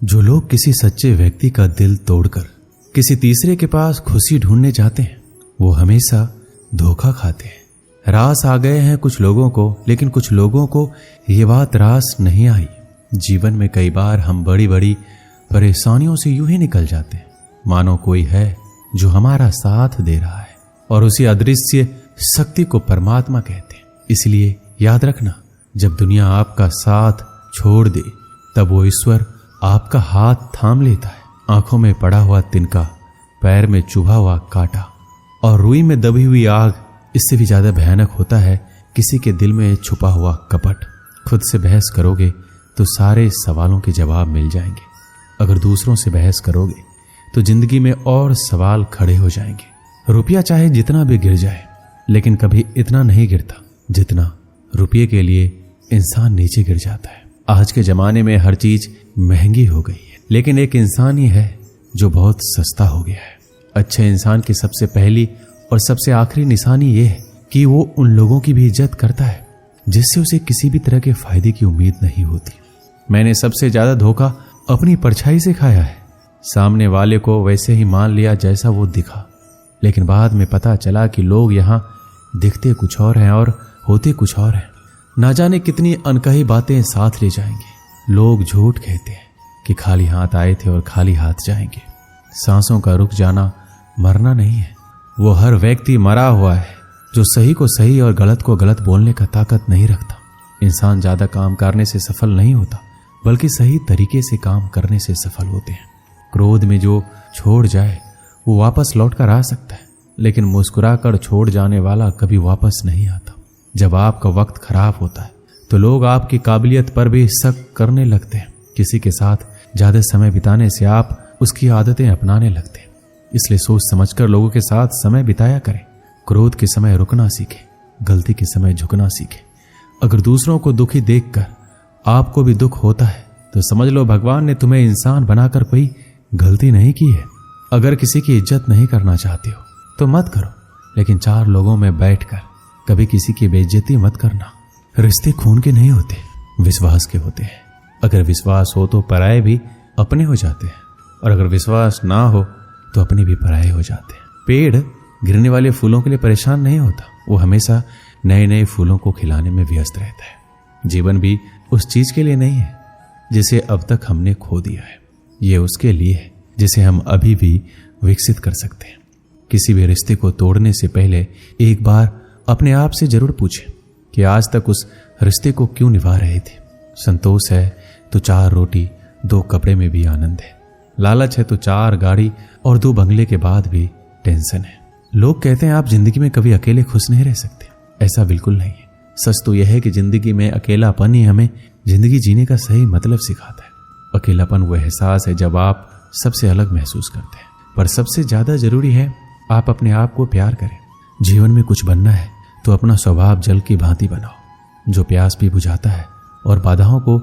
जो लोग किसी सच्चे व्यक्ति का दिल तोड़कर किसी तीसरे के पास खुशी ढूंढने जाते हैं, वो हमेशा धोखा खाते हैं। रास आ गए हैं कुछ लोगों को, लेकिन कुछ लोगों को ये बात रास नहीं आई। जीवन में कई बार हम बड़ी बड़ी परेशानियों से यूं ही निकल जाते हैं, मानो कोई है जो हमारा साथ दे रहा है, और उसी अदृश्य शक्ति को परमात्मा कहते हैं। इसलिए याद रखना, जब दुनिया आपका साथ छोड़ दे, तब वो ईश्वर आपका हाथ थाम लेता है। आंखों में पड़ा हुआ तिनका, पैर में चुभा हुआ कांटा और रुई में दबी हुई आग, इससे भी ज्यादा भयानक होता है किसी के दिल में छुपा हुआ कपट। खुद से बहस करोगे तो सारे सवालों के जवाब मिल जाएंगे। अगर दूसरों से बहस करोगे तो जिंदगी में और सवाल खड़े हो जाएंगे। रुपया चाहे जितना भी गिर जाए, लेकिन कभी इतना नहीं गिरता जितना रुपये के लिए इंसान नीचे गिर जाता है। आज के जमाने में हर चीज महंगी हो गई है, लेकिन एक इंसान ही है जो बहुत सस्ता हो गया है। अच्छे इंसान की सबसे पहली और सबसे आखिरी निशानी यह है कि वो उन लोगों की भी इज्जत करता है जिससे उसे किसी भी तरह के फायदे की उम्मीद नहीं होती। मैंने सबसे ज्यादा धोखा अपनी परछाई से खाया है। सामने वाले को वैसे ही मान लिया जैसा वो दिखा, लेकिन बाद में पता चला कि लोग यहाँ दिखते कुछ और हैं और होते कुछ और हैं। ना जाने कितनी अनकही बातें साथ ले जाएंगे। लोग झूठ कहते हैं कि खाली हाथ आए थे और खाली हाथ जाएंगे। सांसों का रुक जाना मरना नहीं है, वो हर व्यक्ति मरा हुआ है जो सही को सही और गलत को गलत बोलने का ताकत नहीं रखता। इंसान ज्यादा काम करने से सफल नहीं होता, बल्कि सही तरीके से काम करने से सफल होते हैं। क्रोध में जो छोड़ जाए वो वापस लौट कर आ सकता है, लेकिन मुस्कुरा कर छोड़ जाने वाला कभी वापस नहीं आता। जब आपका वक्त खराब होता है तो लोग आपकी काबिलियत पर भी शक करने लगते हैं। किसी के साथ ज्यादा समय बिताने से आप उसकी आदतें अपनाने लगते हैं। इसलिए सोच समझकर लोगों के साथ समय बिताया करें। क्रोध के समय रुकना सीखें, गलती के समय झुकना सीखें। अगर दूसरों को दुखी देखकर आपको भी दुख होता है तो समझ लो भगवान ने तुम्हें इंसान बनाकर कोई गलती नहीं की है। अगर किसी की इज्जत नहीं करना चाहते हो तो मत करो, लेकिन चार लोगों में बैठकर कभी किसी की बेइज्जती मत करना। रिश्ते खून के नहीं होते, विश्वास के होते हैं। अगर विश्वास हो तो पराये भी अपने हो जाते हैं, और अगर विश्वास ना हो तो अपने भी पराये हो जाते हैं। पेड़ गिरने वाले फूलों के लिए परेशान नहीं होता, वो हमेशा नए नए फूलों को खिलाने में व्यस्त रहता है। जीवन भी उस चीज के लिए नहीं है जिसे अब तक हमने खो दिया है, ये उसके लिए है जिसे हम अभी भी विकसित कर सकते हैं। किसी भी रिश्ते को तोड़ने से पहले एक बार अपने आप से जरूर पूछें कि आज तक उस रिश्ते को क्यों निभा रहे थे। संतोष है तो 4 रोटी 2 कपड़े में भी आनंद है। लालच है तो 4 गाड़ी और 2 बंगले के बाद भी टेंशन है। लोग कहते हैं आप जिंदगी में कभी अकेले खुश नहीं रह सकते। ऐसा बिल्कुल नहीं है। सच तो यह है कि जिंदगी में अकेलापन ही हमें जिंदगी जीने का सही मतलब सिखाता है। अकेलापन वो एहसास है जब आप सबसे अलग महसूस करते हैं, पर सबसे ज्यादा जरूरी है आप अपने आप को प्यार करें। जीवन में कुछ बनना है तो अपना स्वभाव जल की भांति बनाओ, जो प्यास भी बुझाता है और बाधाओं को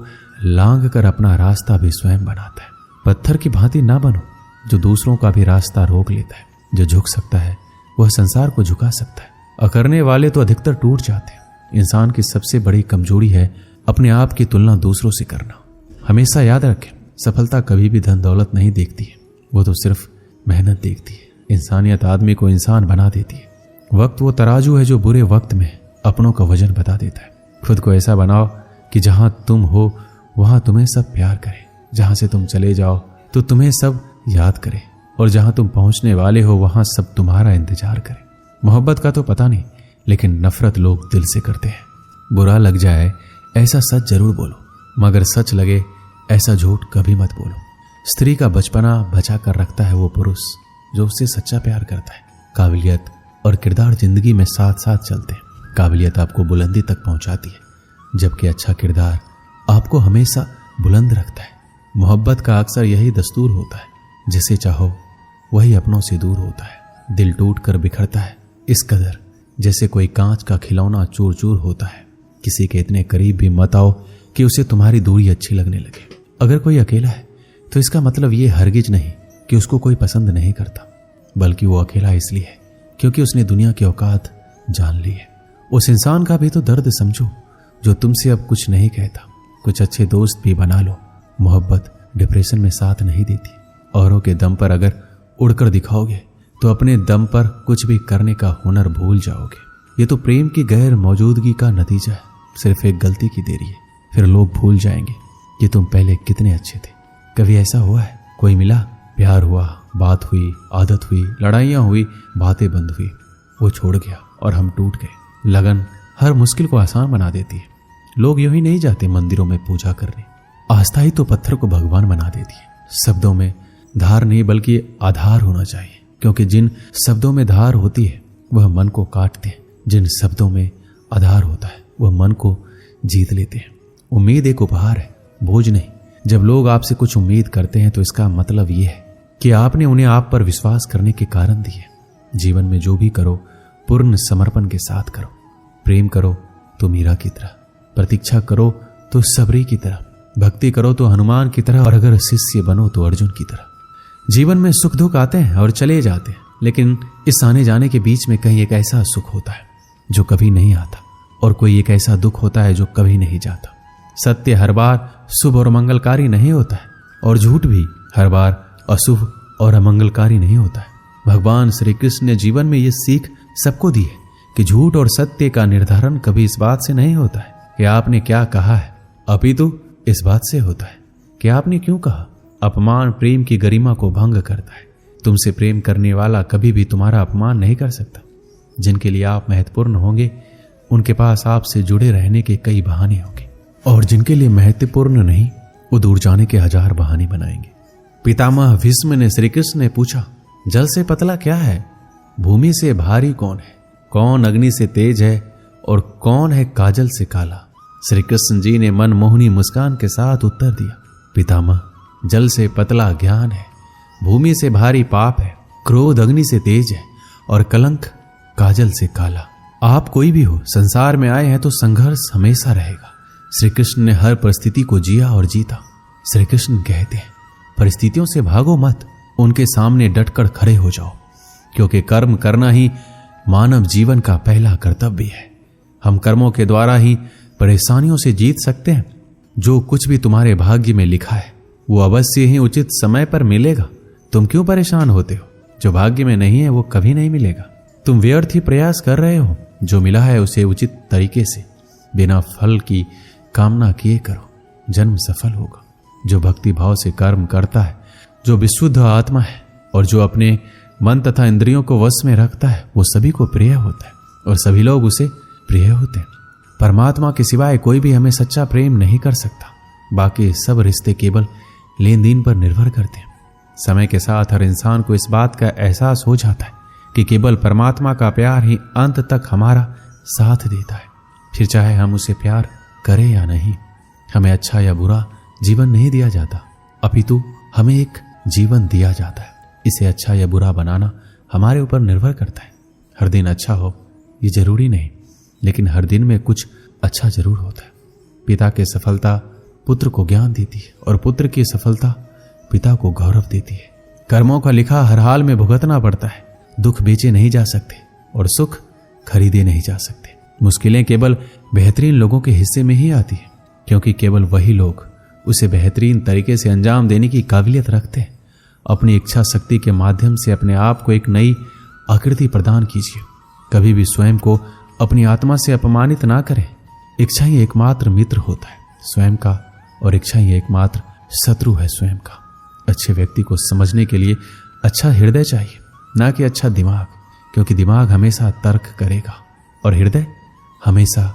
लांघ कर अपना रास्ता भी स्वयं बनाता है। पत्थर की भांति ना बनो जो दूसरों का भी रास्ता रोक लेता है। जो झुक सकता है वह संसार को झुका सकता है। अकड़ने वाले तो अधिकतर टूट जाते हैं। इंसान की सबसे बड़ी कमजोरी है अपने आप की तुलना दूसरों से करना। हमेशा याद रखें, सफलता कभी भी धन दौलत नहीं देखती है, वो तो सिर्फ मेहनत देखती है। इंसानियत आदमी को इंसान बना देती है। वक्त वो तराजू है जो बुरे वक्त में अपनों का वजन बता देता है। खुद को ऐसा बनाओ कि जहां तुम हो वहां तुम्हें सब प्यार करें, जहां से तुम चले जाओ तो तुम्हें सब याद करें, और जहां तुम पहुंचने वाले हो वहां सब तुम्हारा इंतजार करें। मोहब्बत का तो पता नहीं, लेकिन नफरत लोग दिल से करते हैं। बुरा लग जाए ऐसा सच जरूर बोलो, मगर सच लगे ऐसा झूठ कभी मत बोलो। स्त्री का बचपना बचा कर रखता है वो पुरुष जो उससे सच्चा प्यार करता है। काबिलियत और किरदार जिंदगी में साथ साथ चलते हैं। काबिलियत आपको बुलंदी तक पहुंचाती है, जबकि अच्छा किरदार आपको हमेशा बुलंद रखता है। मोहब्बत का अक्सर यही दस्तूर होता है, जिसे चाहो वही अपनों से दूर होता है। दिल टूट कर बिखरता है इस कदर जैसे कोई कांच का खिलौना चूर चूर होता है। किसी के इतने करीब भी मत आओ कि उसे तुम्हारी दूरी अच्छी लगने लगे। अगर कोई अकेला है तो इसका मतलब ये हरगिज नहीं कि उसको कोई पसंद नहीं करता, बल्कि वो अकेला इसलिए है क्योंकि उसने दुनिया की औकात जान ली है। उस इंसान का भी तो दर्द समझो जो तुमसे अब कुछ नहीं कहता। कुछ अच्छे दोस्त भी बना लो। मोहब्बत डिप्रेशन में साथ नहीं देती। औरों के दम पर अगर उड़कर दिखाओगे तो अपने दम पर कुछ भी करने का हुनर भूल जाओगे। ये तो प्रेम की गैर मौजूदगी का नतीजा है। सिर्फ एक गलती की देरी है, फिर लोग भूल जाएंगे कि तुम पहले कितने अच्छे थे। कभी ऐसा हुआ है, कोई मिला, प्यार हुआ, बात हुई, आदत हुई, लड़ाइयाँ हुई, बातें बंद हुई, वो छोड़ गया और हम टूट गए। लगन हर मुश्किल को आसान बना देती है। लोग यूं ही नहीं जाते मंदिरों में पूजा करने। आस्था ही तो पत्थर को भगवान बना देती है। शब्दों में धार नहीं बल्कि आधार होना चाहिए, क्योंकि जिन शब्दों में धार होती है वह मन को काटते हैं, जिन शब्दों में आधार होता है वह मन को जीत लेते हैं। उम्मीद एक उपहार है, बोझ नहीं। जब लोग आपसे कुछ उम्मीद करते हैं तो इसका मतलब यह है कि आपने उन्हें आप पर विश्वास करने के कारण दिए। जीवन में जो भी करो पूर्ण समर्पण के साथ करो। प्रेम करो तो मीरा की तरह, प्रतीक्षा करो तो सबरी की तरह, भक्ति करो तो हनुमान की तरह, और अगर शिष्य बनो तो अर्जुन की तरह। जीवन में सुख दुख आते हैं और चले जाते हैं, लेकिन इस आने जाने के बीच में कहीं एक ऐसा सुख होता है जो कभी नहीं आता, और कोई एक ऐसा दुख होता है जो कभी नहीं जाता। सत्य हर बार शुभ और मंगलकारी नहीं होता है, और झूठ भी हर बार अशुभ और अमंगलकारी नहीं होता है। भगवान श्री कृष्ण ने जीवन में ये सीख सबको दी है कि झूठ और सत्य का निर्धारण कभी इस बात से नहीं होता है कि आपने क्या कहा है, अपितु इस बात से होता है कि आपने क्यों कहा। अपमान प्रेम की गरिमा को भंग करता है। तुमसे प्रेम करने वाला कभी भी तुम्हारा अपमान नहीं कर सकता। जिनके लिए आप महत्वपूर्ण होंगे उनके पास आपसे जुड़े रहने के कई बहाने होंगे, और जिनके लिए महत्वपूर्ण नहीं वो दूर जाने के हजार बहाने बनाएंगे। पितामह भीष्म ने श्री कृष्ण ने पूछा, जल से पतला क्या है, भूमि से भारी कौन है, कौन अग्नि से तेज है और कौन है काजल से काला। श्री कृष्ण जी ने मनमोहनी मुस्कान के साथ उत्तर दिया, पितामह जल से पतला ज्ञान है, भूमि से भारी पाप है, क्रोध अग्नि से तेज है और कलंक काजल से काला। आप कोई भी हो, संसार में आए हैं तो संघर्ष हमेशा रहेगा। श्री कृष्ण ने हर परिस्थिति को जिया और जीता। श्री कृष्ण कहते हैं, परिस्थितियों से भागो मत, उनके सामने डटकर खड़े हो जाओ, क्योंकि कर्म करना ही मानव जीवन का पहला कर्तव्य है। हम कर्मों के द्वारा ही परेशानियों से जीत सकते हैं। जो कुछ भी तुम्हारे भाग्य में लिखा है वो अवश्य ही उचित समय पर मिलेगा। तुम क्यों परेशान होते हो? जो भाग्य में नहीं है वो कभी नहीं मिलेगा। तुम व्यर्थ ही प्रयास कर रहे हो। जो मिला है उसे उचित तरीके से बिना फल की कामना किए करो, जन्म सफल होगा। जो भक्ति भाव से कर्म करता है, जो विशुद्ध आत्मा है और जो अपने मन तथा इंद्रियों को वश में रखता है, वो सभी को प्रिय होता है और सभी लोग उसे प्रिय होते हैं। परमात्मा के सिवाय कोई भी हमें सच्चा प्रेम नहीं कर सकता। बाकी सब रिश्ते केवल लेन देन पर निर्भर करते हैं। समय के साथ हर इंसान को इस बात का एहसास हो जाता है कि केवल परमात्मा का प्यार ही अंत तक हमारा साथ देता है। फिर चाहे हम उसे प्यार करें या नहीं, हमें अच्छा या बुरा जीवन नहीं दिया जाता, अपितु हमें एक जीवन दिया जाता है। इसे अच्छा या बुरा बनाना हमारे ऊपर निर्भर करता है। हर दिन अच्छा हो ये जरूरी नहीं, लेकिन हर दिन में कुछ अच्छा जरूर होता है। पिता की सफलता पुत्र को ज्ञान देती है और पुत्र की सफलता पिता को गौरव देती है। कर्मों का लिखा हर हाल में भुगतना पड़ता है। दुख बेचे नहीं जा सकते और सुख खरीदे नहीं जा सकते। मुश्किलें केवल बेहतरीन लोगों के हिस्से में ही आती है, क्योंकि केवल वही लोग उसे बेहतरीन तरीके से अंजाम देने की काबिलियत रखते हैं। अपनी इच्छा शक्ति के माध्यम से अपने आप को एक नई आकृति प्रदान कीजिए। कभी भी स्वयं को अपनी आत्मा से अपमानित ना करें। इच्छा ही एकमात्र मित्र होता है स्वयं का, और इच्छा ही एकमात्र शत्रु है स्वयं का। अच्छे व्यक्ति को समझने के लिए अच्छा हृदय चाहिए, ना कि अच्छा दिमाग, क्योंकि दिमाग हमेशा तर्क करेगा और हृदय हमेशा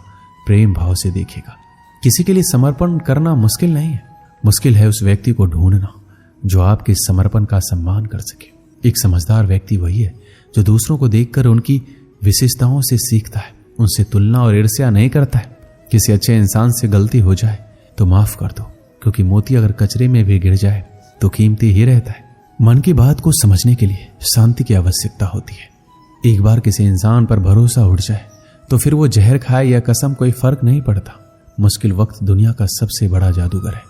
प्रेम भाव से देखेगा। किसी के लिए समर्पण करना मुश्किल नहीं है, मुश्किल है उस व्यक्ति को ढूंढना जो आपके समर्पण का सम्मान कर सके। एक समझदार व्यक्ति वही है जो दूसरों को देखकर उनकी विशेषताओं से सीखता है, उनसे तुलना और ईर्ष्या नहीं करता है। किसी अच्छे इंसान से गलती हो जाए तो माफ कर दो, क्योंकि मोती अगर कचरे में भी गिर जाए तो कीमती ही रहता है। मन की बात को समझने के लिए शांति की आवश्यकता होती है। एक बार किसी इंसान पर भरोसा उठ जाए तो फिर वो जहर खाए या कसम कोई फर्क नहीं पड़ता। मुश्किल वक्त दुनिया का सबसे बड़ा जादूगर है,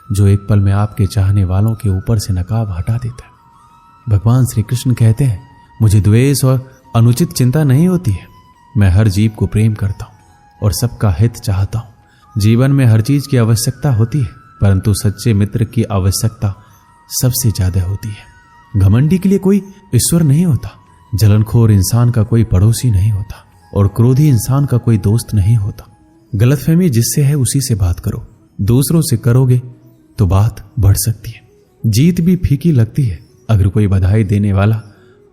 जो एक पल में आपके चाहने वालों के ऊपर से नकाब हटा देता है। भगवान श्री कृष्ण कहते हैं, मुझे द्वेष और अनुचित चिंता नहीं होती है। मैं हर जीव को प्रेम करता हूँ और सबका हित चाहता हूँ। जीवन में हर चीज की आवश्यकता होती है, परंतु सच्चे मित्र की आवश्यकता सबसे ज्यादा होती है। घमंडी के लिए कोई ईश्वर नहीं होता, जलनखोर इंसान का कोई पड़ोसी नहीं होता और क्रोधी इंसान का कोई दोस्त नहीं होता। गलतफहमी जिससे है उसी से बात करो, दूसरों से करोगे तो बात बढ़ सकती है। जीत भी फीकी लगती है अगर कोई बधाई देने वाला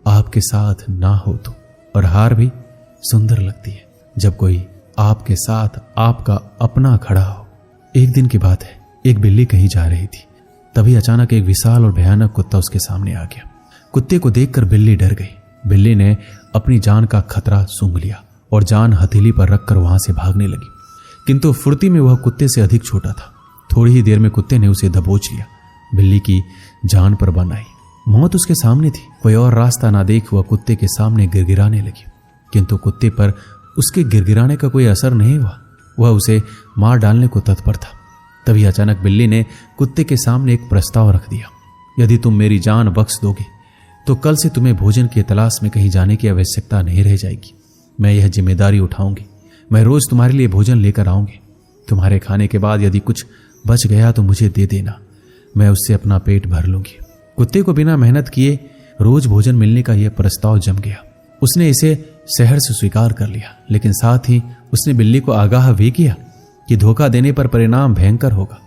आपके साथ ना हो तो, और हार भी सुंदर लगती है जब कोई आपके साथ आपका अपना खड़ा हो। एक दिन की बात है, एक बिल्ली कहीं जा रही थी, तभी अचानक एक विशाल और भयानक कुत्ता उसके सामने आ गया। कुत्ते को देखकर बिल्ली डर गई। बिल्ली ने अपनी जान का खतरा सूंघ लिया और जान हथेली पर रखकर वहां से भागने लगी, किंतु फुर्ती में वह कुत्ते से अधिक छोटा था। थोड़ी ही देर में कुत्ते ने उसे दबोच लिया। बिल्ली की जान पर बन आई, मौत उसके सामने थी। कोई और रास्ता ना देख वह कुत्ते के सामने गिड़गिड़ाने लगी, किंतु कुत्ते पर उसके गिड़गिड़ाने का कोई असर नहीं हुआ। वह उसे मार डालने को तत्पर था। तभी अचानक बिल्ली ने कुत्ते के सामने एक प्रस्ताव रख दिया, यदि तुम मेरी जान बख्श दोगे तो कल से तुम्हें भोजन की तलाश में कहीं जाने की आवश्यकता नहीं रह जाएगी। मैं यह जिम्मेदारी उठाऊंगी, मैं रोज तुम्हारे लिए भोजन लेकर आऊंगी। तुम्हारे खाने के बाद यदि कुछ बच गया तो मुझे दे देना, मैं उससे अपना पेट भर लूंगी। कुत्ते को बिना मेहनत किए रोज भोजन मिलने का यह प्रस्ताव जम गया। उसने इसे शहर से स्वीकार कर लिया, लेकिन साथ ही उसने बिल्ली को आगाह भी किया कि धोखा देने पर परिणाम भयंकर होगा।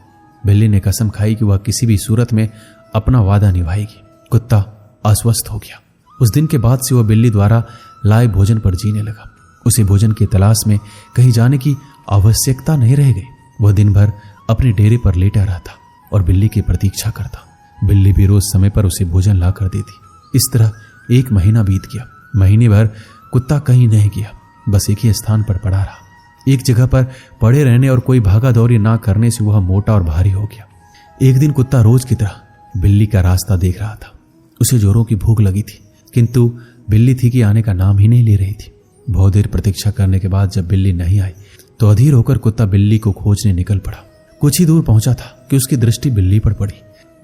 बिल्ली ने कसम खाई कि वह किसी भी सूरत में अपना वादा निभाएगी। कुत्ता आश्वस्त हो गया। उस दिन के बाद से वह बिल्ली द्वारा लाए भोजन पर जीने लगा। उसे भोजन की तलाश में कहीं जाने की आवश्यकता नहीं रह गई। वह दिन भर अपने डेरे पर लेटा रहता और बिल्ली की प्रतीक्षा करता। बिल्ली भी रोज समय पर उसे भोजन ला कर देती। इस तरह 1 महीना बीत गया। महीने भर कुत्ता कहीं नहीं गया, बस एक ही स्थान पर पड़ा रहा। एक जगह पर पड़े रहने और कोई भागा दौड़ी ना करने से वह मोटा और भारी हो गया। एक दिन कुत्ता रोज की तरह बिल्ली का रास्ता देख रहा था। उसे जोरों की भूख लगी थी, किंतु बिल्ली थी कि आने का नाम ही नहीं ले रही थी। बहुत देर प्रतीक्षा करने के बाद जब बिल्ली नहीं आई तो अधीर होकर कुत्ता बिल्ली को खोजने निकल पड़ा। कुछ ही दूर पहुंचा था कि उसकी दृष्टि बिल्ली पर पड़ी।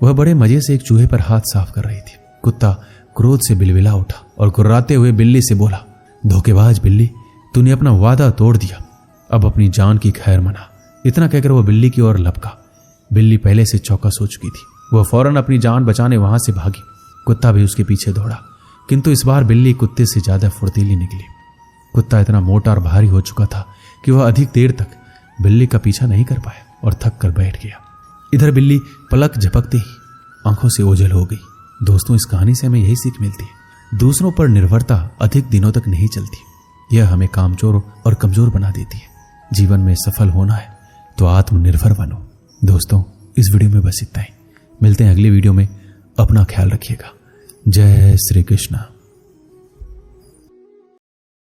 वह बड़े मजे से एक चूहे पर हाथ साफ कर रही थी। कुत्ता क्रोध से बिलबिला उठा और कुर्राते हुए बिल्ली से बोला, धोखेबाज बिल्ली, तूने अपना वादा तोड़ दिया, अब अपनी जान की खैर मना। इतना कहकर वह बिल्ली की ओर लपका। बिल्ली पहले से चौकस हो चुकी थी। वह फौरन अपनी जान बचाने वहां से भागी। कुत्ता भी उसके पीछे दौड़ा, किंतु इस बार बिल्ली कुत्ते से ज्यादा फुर्तीली निकली। कुत्ता इतना मोटा और भारी हो चुका था कि वह अधिक देर तक बिल्ली का पीछा नहीं कर पाया और थक कर बैठ गया। इधर बिल्ली पलक झपकते ही आंखों से ओझल हो गई। दोस्तों, इस कहानी से हमें यही सीख मिलती है, दूसरों पर निर्भरता अधिक दिनों तक नहीं चलती। यह हमें कामचोर और कमजोर बना देती है। जीवन में सफल होना है तो आत्मनिर्भर बनो। दोस्तों, इस वीडियो में बस इतना ही। मिलते हैं अगली वीडियो में। अपना ख्याल रखिएगा। जय श्री कृष्ण।